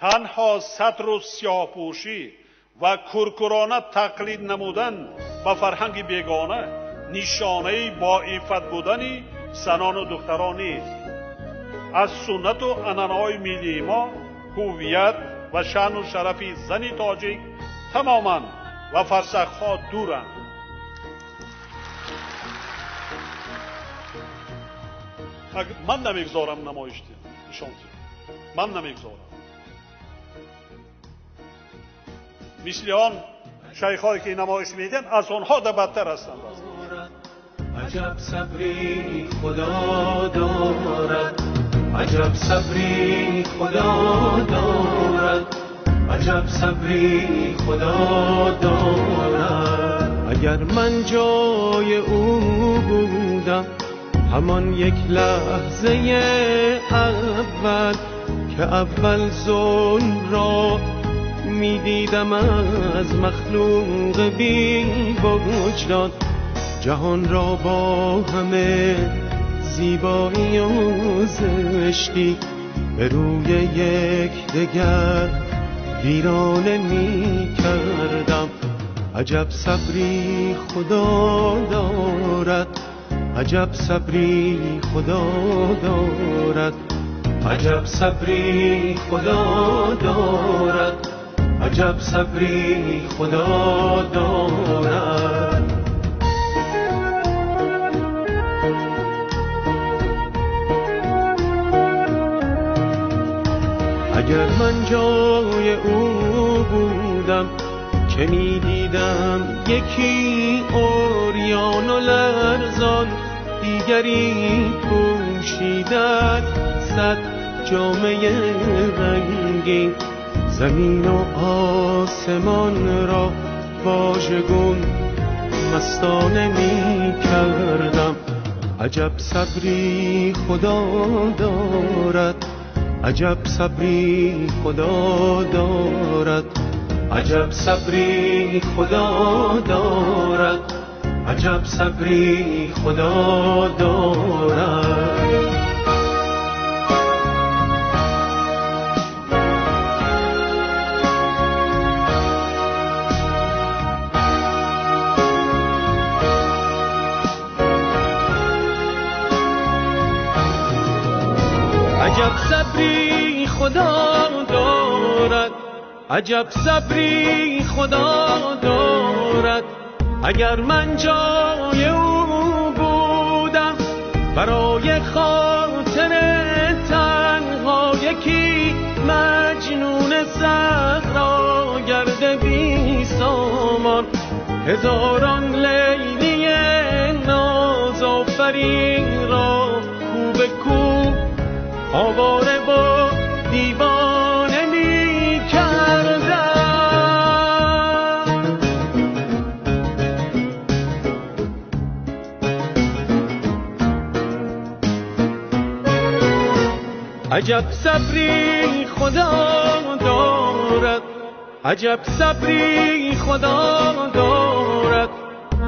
تنها ستر و سیاه‌پوشی و کرکرانه تقلید نمودن به فرهنگ بیگانه نشانه با عفت بودن زنان و دختران نیست. از سنت و عنعنه‌های ملی ما هویت و شأن و شرف زن تاجیک تماما و فرسخ‌ها دورند. من نمیگذارم نمایش نشان من نمیگذارم. مثل آن شیخ‌هایی که نمایش میدن از آنها در بدتر هستند. عجب صبری خدا دارد، عجب صبری خدا دارد، عجب صبری خدا دارد. اگر من جای او بودم همان یک لحظه اول که اول ظلم را میدیدم از مخلوق بی وجدان، جهان را با همه زیبایی و زشتی به روی یک دگر ویرانه می کردم. عجب صبری خدا دارد، عجب صبری خدا دارد، عجب صبری خدا دارد، عجب صبری خدا دارد. اگر من جای او بودم که می دیدم یکی عریان و لرزان، دیگری پوشیده صد جامه رنگین، زمین و آسمان را واژگون مستانه می کردم. عجب صبری خدا دارد، عجب صبری خدا دارد، عجب صبری خدا دارد، عجب صبری خدا دارد. عجب صبری خدا دارد، عجب صبری خدا دارد. اگر من جای او بودم برای خاطر تنها یکی مجنون صحرا گرد بی سامان، هزاران لیلی نازآفرین را کو به کو آواره با دیوانه می کردم. عجب صبری خدا دارد، عجب صبری خدا دارد.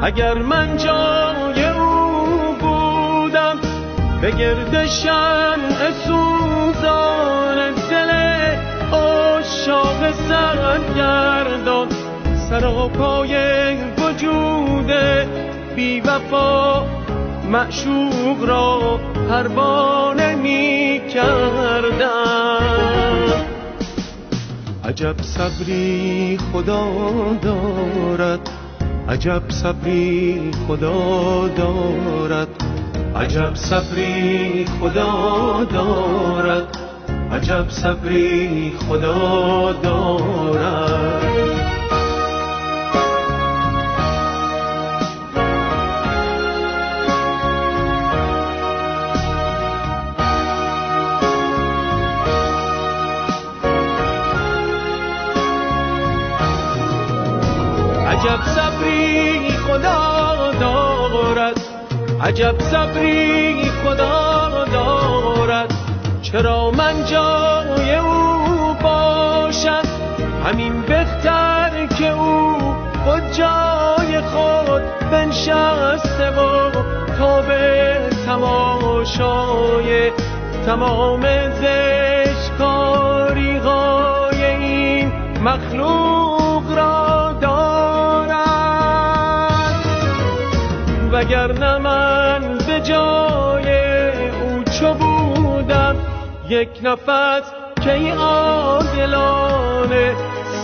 اگر من جای او بودم به گرد شمع سوزان دل عاشاق سرگردان، سراپای وجود بی وفا معشوق را پروانه می کردم. عجب صبری خدا دارد، عجب صبری خدا دارد، عجب صبری خدا دارد، عجب صبری خدا دارد. عجب صبری خدا دارد، عجب صبری خدا دارد. چرا من جای او باشم همین بهتر که او خود جای خود بنشسته و تا به تماشای تمام زشتکاری ها مخلوق را دارد، وگرنه من به جای او چو بودم یک نفس که ای عادلانه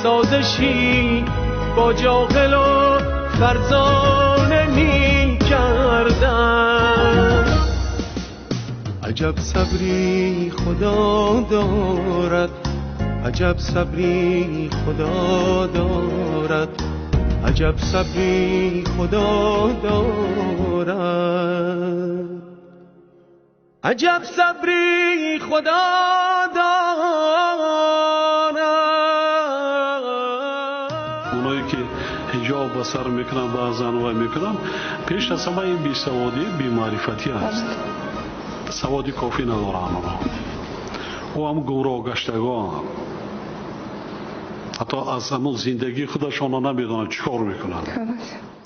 سازشی با جاهل و فرزانه می کردم. عجب صبری خدا دارد، عجب صبری خدا دارد، عجب صبری خدا دارد، عجب صبری خدا دارد. اونایی که حجاب بسر میکنن و زنوای میکنن پیش از همه این بیسوادی بیمعرفتی هست، سوادی کافی ندارن او هم گمراه گشتگان، حتی از همون زندگی خودشان نمیدونن چیکار میکنن.